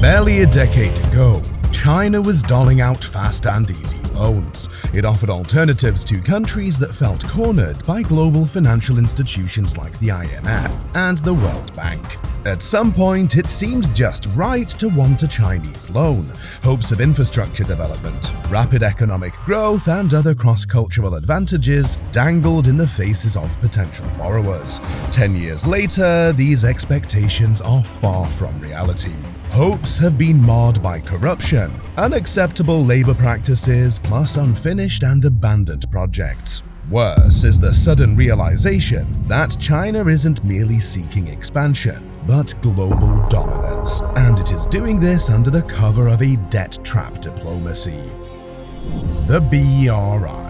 Barely a decade ago, China was doling out fast and easy loans. It offered alternatives to countries that felt cornered by global financial institutions like the IMF and the World Bank. At some point, it seemed just right to want a Chinese loan. Hopes of infrastructure development, rapid economic growth, and other cross-cultural advantages dangled in the faces of potential borrowers. 10 years later, these expectations are far from reality. Hopes have been marred by corruption, unacceptable labor practices, plus unfinished and abandoned projects. Worse is the sudden realization that China isn't merely seeking expansion, but global dominance, and it is doing this under the cover of a debt trap diplomacy. The B.R.I.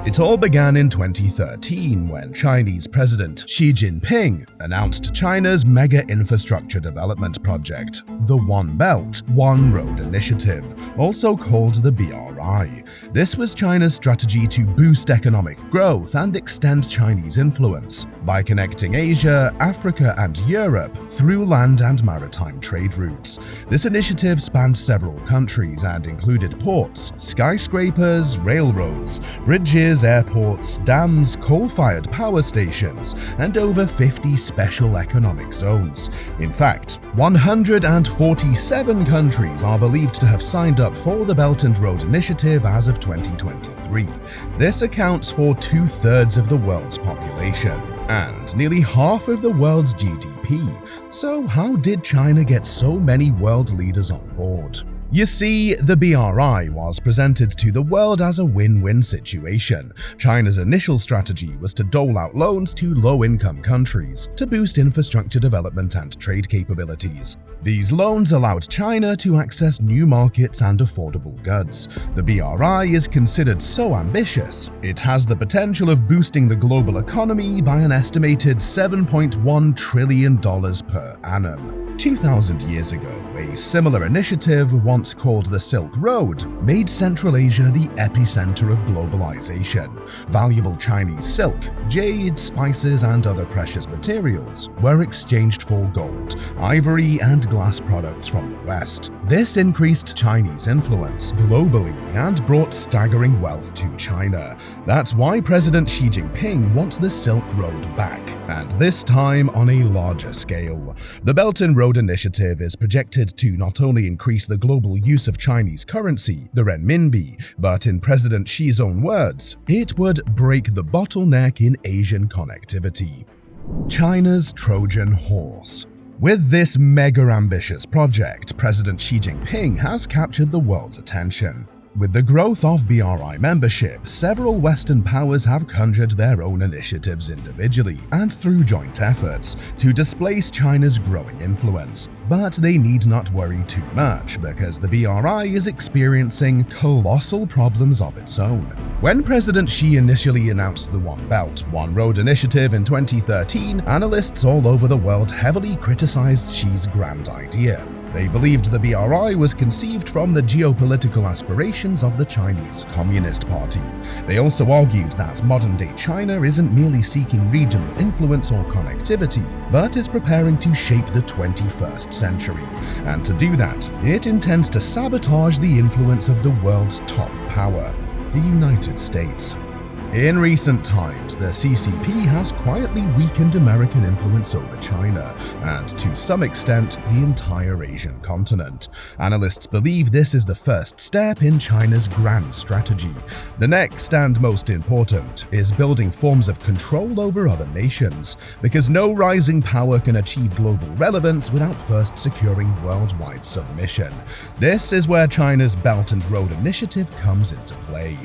It all began in 2013 when Chinese President Xi Jinping announced China's mega infrastructure development project, the One Belt, One Road Initiative, also called the B.R.I. This was China's strategy to boost economic growth and extend Chinese influence by connecting Asia, Africa, and Europe through land and maritime trade routes. This initiative spanned several countries and included ports, skyscrapers, railroads, bridges, airports, dams, coal-fired power stations, and over 50 special economic zones. In fact, 147 countries are believed to have signed up for the Belt and Road Initiative as of 2023. This accounts for 2/3 of the world's population and nearly half of the world's GDP. So how did China get so many world leaders on board? You see, the B.R.I. was presented to the world as a win-win situation. China's initial strategy was to dole out loans to low-income countries to boost infrastructure development and trade capabilities. These loans allowed China to access new markets and affordable goods. The B.R.I. is considered so ambitious, it has the potential of boosting the global economy by an estimated $7.1 trillion per annum. 2,000 years ago, a similar initiative, once called the Silk Road, made Central Asia the epicenter of globalization. Valuable Chinese silk, jade, spices, and other precious materials were exchanged for gold, ivory, and glass products from the West. This increased Chinese influence globally and brought staggering wealth to China. That's why President Xi Jinping wants the Silk Road back, and this time on a larger scale. The Belt and Road Initiative is projected to not only increase the global use of Chinese currency, the renminbi, but in President Xi's own words, it would break the bottleneck in Asian connectivity. China's Trojan horse. With this mega-ambitious project, President Xi Jinping has captured the world's attention. With the growth of B.R.I. membership, several Western powers have conjured their own initiatives individually and through joint efforts to displace China's growing influence. But they need not worry too much because the B.R.I. is experiencing colossal problems of its own. When President Xi initially announced the One Belt, One Road Initiative in 2013, analysts all over the world heavily criticized Xi's grand idea. They believed the B.R.I. was conceived from the geopolitical aspirations of the Chinese Communist Party. They also argued that modern-day China isn't merely seeking regional influence or connectivity, but is preparing to shape the 21st century. And to do that, it intends to sabotage the influence of the world's top power, the United States. In recent times, the CCP has quietly weakened American influence over China, and to some extent, the entire Asian continent. Analysts believe this is the first step in China's grand strategy. The next and most important is building forms of control over other nations, because no rising power can achieve global relevance without first securing worldwide submission. This is where China's Belt and Road Initiative comes into play.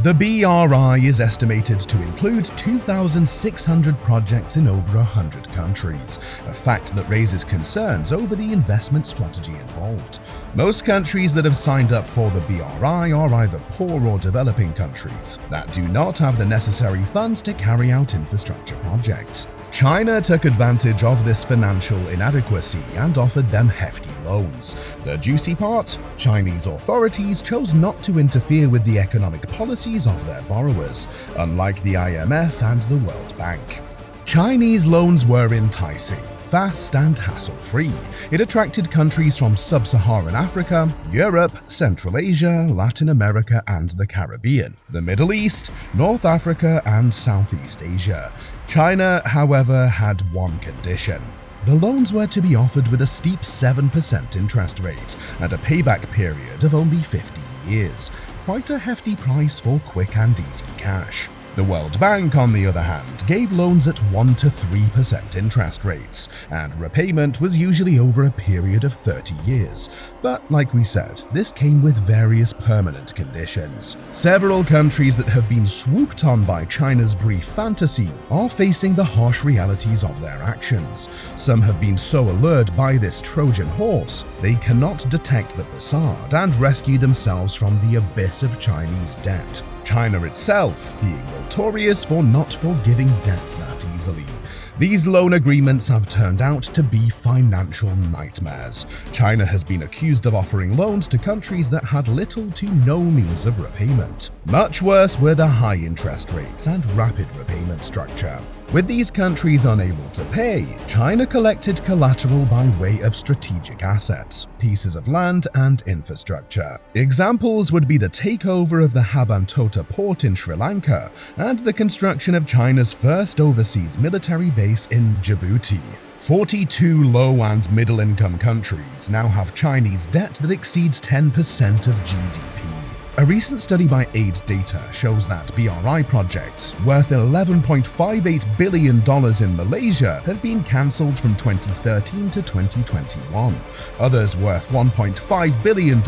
The B.R.I. is estimated to include 2,600 projects in over 100 countries, a fact that raises concerns over the investment strategy involved. Most countries that have signed up for the B.R.I. are either poor or developing countries that do not have the necessary funds to carry out infrastructure projects. China took advantage of this financial inadequacy and offered them hefty loans. The juicy part? Chinese authorities chose not to interfere with the economic policies of their borrowers, unlike the IMF and the World Bank. Chinese loans were enticing, Fast and hassle-free, it attracted countries from sub-Saharan Africa, Europe, Central Asia, Latin America and the Caribbean, the Middle East, North Africa and Southeast Asia. China, however, had one condition. The loans were to be offered with a steep 7% interest rate and a payback period of only 15 years. Quite a hefty price for quick and easy cash. The World Bank, on the other hand, gave loans at 1 to 3% interest rates, and repayment was usually over a period of 30 years. But like we said, this came with various permanent conditions. Several countries that have been swooped on by China's brief fantasy are facing the harsh realities of their actions. Some have been so allured by this Trojan horse, they cannot detect the facade and rescue themselves from the abyss of Chinese debt. China itself being notorious for not forgiving debts that easily. These loan agreements have turned out to be financial nightmares. China has been accused of offering loans to countries that had little to no means of repayment. Much worse were the high interest rates and rapid repayment structure. With these countries unable to pay, China collected collateral by way of strategic assets, pieces of land and infrastructure. Examples would be the takeover of the Habantota port in Sri Lanka and the construction of China's first overseas military base in Djibouti. 42 low- and middle-income countries now have Chinese debt that exceeds 10% of GDP. A recent study by Aid Data shows that B.R.I. projects worth $11.58 billion in Malaysia have been cancelled from 2013 to 2021. Others worth $1.5 billion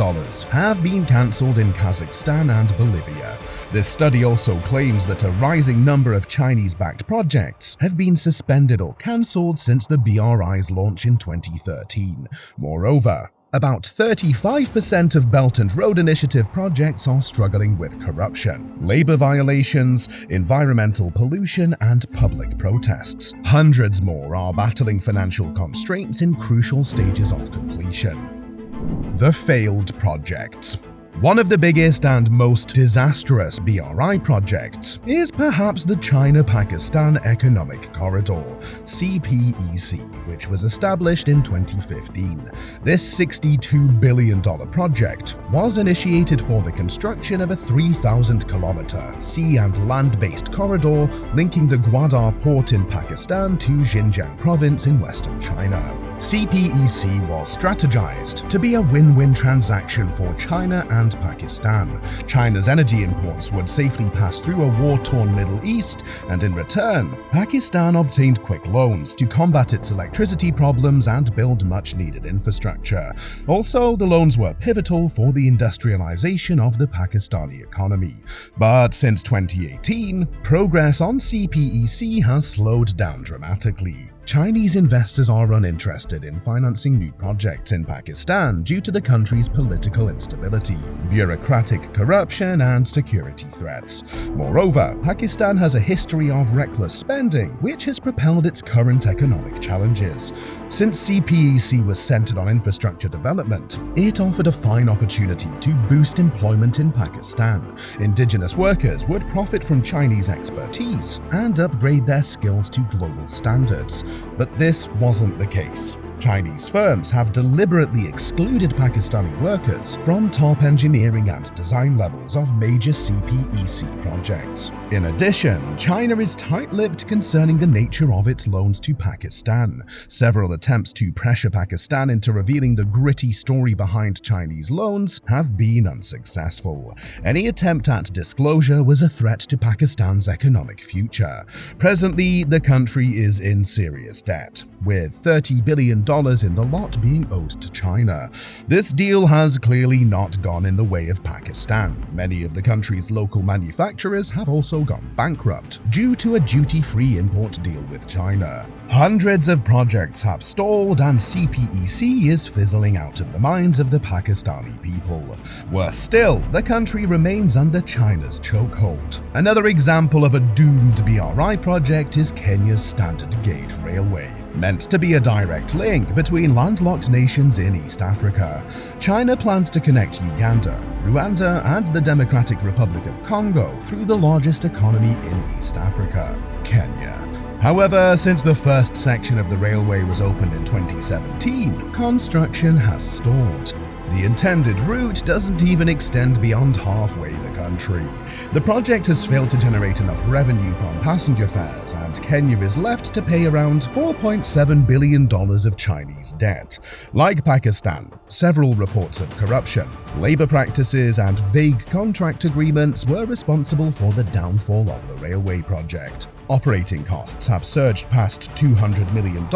have been cancelled in Kazakhstan and Bolivia. This study also claims that a rising number of Chinese-backed projects have been suspended or cancelled since the B.R.I.'s launch in 2013. Moreover, about 35% of Belt and Road Initiative projects are struggling with corruption, labor violations, environmental pollution, and public protests. Hundreds more are battling financial constraints in crucial stages of completion. The failed projects. One of the biggest and most disastrous B.R.I. projects is perhaps the China-Pakistan Economic Corridor, CPEC, which was established in 2015. This $62 billion project was initiated for the construction of a 3,000-kilometer sea and land-based corridor linking the Gwadar port in Pakistan to Xinjiang province in western China. CPEC was strategized to be a win-win transaction for China and Pakistan. China's energy imports would safely pass through a war-torn Middle East, and in return, Pakistan obtained quick loans to combat its electricity problems and build much-needed infrastructure. Also, the loans were pivotal for the industrialization of the Pakistani economy. But since 2018, progress on CPEC has slowed down dramatically. Chinese investors are uninterested in financing new projects in Pakistan due to the country's political instability, bureaucratic corruption, and security threats. Moreover, Pakistan has a history of reckless spending, which has propelled its current economic challenges. Since CPEC was centered on infrastructure development, it offered a fine opportunity to boost employment in Pakistan. Indigenous workers would profit from Chinese expertise and upgrade their skills to global standards. But this wasn't the case. Chinese firms have deliberately excluded Pakistani workers from top engineering and design levels of major CPEC projects. In addition, China is tight-lipped concerning the nature of its loans to Pakistan. Several attempts to pressure Pakistan into revealing the gritty story behind Chinese loans have been unsuccessful. Any attempt at disclosure was a threat to Pakistan's economic future. Presently, the country is in serious debt, with $30 billion in the lot being owed to China. This deal has clearly not gone in the way of Pakistan. Many of the country's local manufacturers have also gone bankrupt due to a duty-free import deal with China. Hundreds of projects have stalled, and CPEC is fizzling out of the minds of the Pakistani people. Worse still, the country remains under China's chokehold. Another example of a doomed B.R.I. project is Kenya's Standard Gauge Railway, meant to be a direct link between landlocked nations in East Africa. China planned to connect Uganda, Rwanda, and the Democratic Republic of Congo through the largest economy in East Africa, Kenya. However, since the first section of the railway was opened in 2017, construction has stalled. The intended route doesn't even extend beyond halfway the country. The project has failed to generate enough revenue from passenger fares, and Kenya is left to pay around $4.7 billion of Chinese debt. Like Pakistan, several reports of corruption, labor practices, and vague contract agreements were responsible for the downfall of the railway project. Operating costs have surged past $200 million,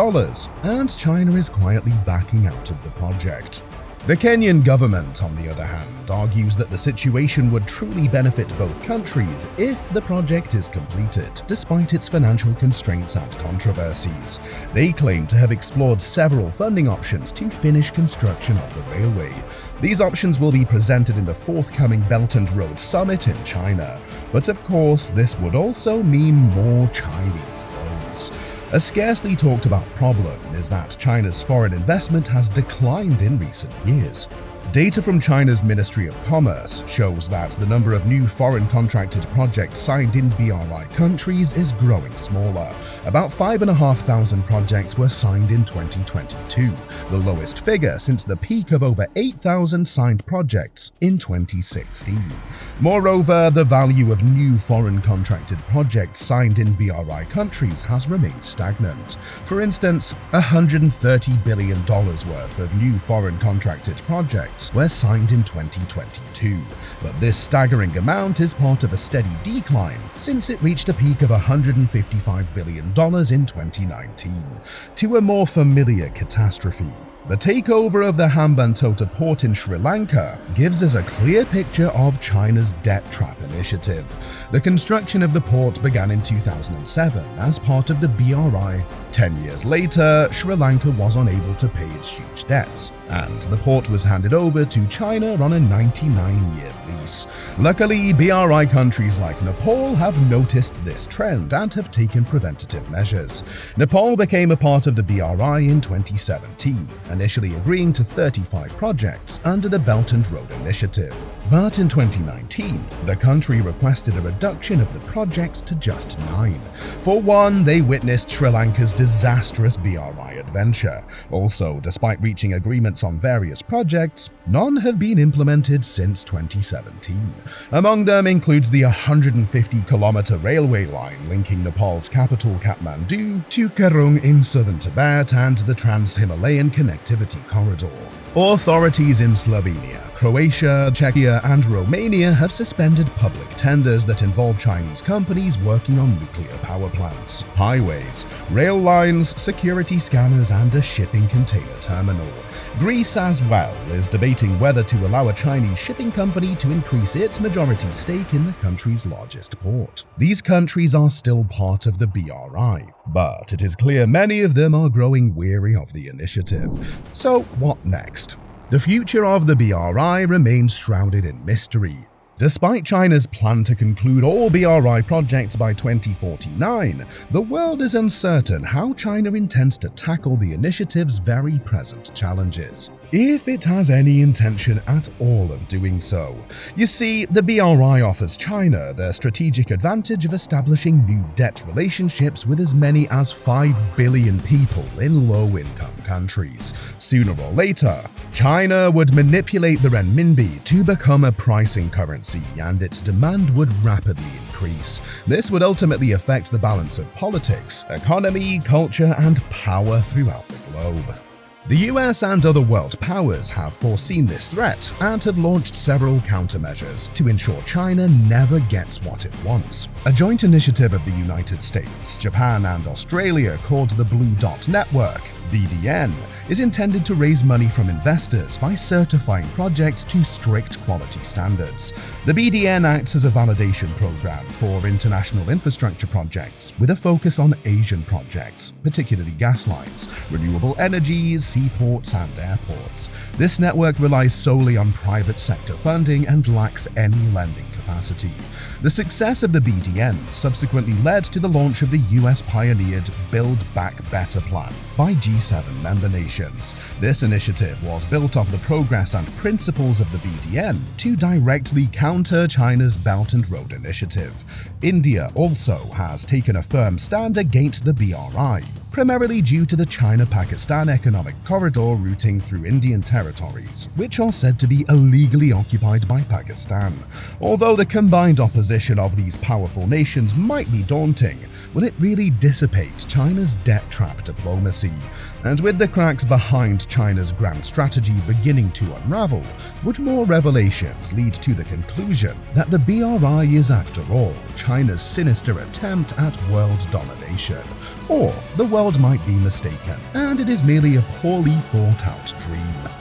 and China is quietly backing out of the project. The Kenyan government, on the other hand, argues that the situation would truly benefit both countries if the project is completed, despite its financial constraints and controversies. They claim to have explored several funding options to finish construction of the railway. These options will be presented in the forthcoming Belt and Road Summit in China. But of course, this would also mean more Chinese loans. A scarcely talked about problem is that China's foreign investment has declined in recent years. Data from China's Ministry of Commerce shows that the number of new foreign contracted projects signed in B.R.I. countries is growing smaller. About 5,500 projects were signed in 2022, the lowest figure since the peak of over 8,000 signed projects in 2016. Moreover, the value of new foreign contracted projects signed in B.R.I. countries has remained stagnant. For instance, $130 billion worth of new foreign contracted projects were signed in 2022, but this staggering amount is part of a steady decline since it reached a peak of $155 billion in 2019. To a more familiar catastrophe, the takeover of the Hambantota port in Sri Lanka gives us a clear picture of China's debt trap initiative. The construction of the port began in 2007 as part of the B.R.I. 10 years later, Sri Lanka was unable to pay its huge debts, and the port was handed over to China on a 99-year lease. Luckily, B.R.I. countries like Nepal have noticed this trend and have taken preventative measures. Nepal became a part of the B.R.I. in 2017, initially agreeing to 35 projects under the Belt and Road Initiative. But in 2019, the country requested a reduction of the projects to just 9. For one, they witnessed Sri Lanka's disastrous B.R.I. adventure. Also, despite reaching agreements on various projects, none have been implemented since 2017. Among them includes the 150-kilometer railway line linking Nepal's capital Kathmandu to Karung in southern Tibet and the Trans-Himalayan Connectivity Corridor. Authorities in Slovenia, Croatia, Czechia, and Romania have suspended public tenders that involve Chinese companies working on nuclear power plants, highways, rail lines, security scanners, and a shipping container terminal. Greece as well is debating whether to allow a Chinese shipping company to increase its majority stake in the country's largest port. These countries are still part of the B.R.I., but it is clear many of them are growing weary of the initiative. So what next? The future of the B.R.I. remains shrouded in mystery. Despite China's plan to conclude all B.R.I. projects by 2049, the world is uncertain how China intends to tackle the initiative's very present challenges, if it has any intention at all of doing so. You see, the B.R.I. offers China the strategic advantage of establishing new debt relationships with as many as 5 billion people in low-income countries. Sooner or later, China would manipulate the renminbi to become a pricing currency, and its demand would rapidly increase. This would ultimately affect the balance of politics, economy, culture, and power throughout the globe. The US and other world powers have foreseen this threat and have launched several countermeasures to ensure China never gets what it wants. A joint initiative of the United States, Japan, and Australia called the Blue Dot Network, BDN, is intended to raise money from investors by certifying projects to strict quality standards. The BDN acts as a validation program for international infrastructure projects with a focus on Asian projects, particularly gas lines, renewable energies, seaports, and airports. This network relies solely on private sector funding and lacks any lending capacity. capacity. The success of the BDN subsequently led to the launch of the US-pioneered Build Back Better plan by G7 member nations. This initiative was built off the progress and principles of the BDN to directly counter China's Belt and Road Initiative. India also has taken a firm stand against the B.R.I, primarily due to the China-Pakistan economic corridor routing through Indian territories, which are said to be illegally occupied by Pakistan. Although the combined opposition of these powerful nations might be daunting, will it really dissipate China's debt trap diplomacy? And with the cracks behind China's grand strategy beginning to unravel, would more revelations lead to the conclusion that the B.R.I is, after all, China's sinister attempt at world domination? Or the world might be mistaken, and it is merely a poorly thought out dream?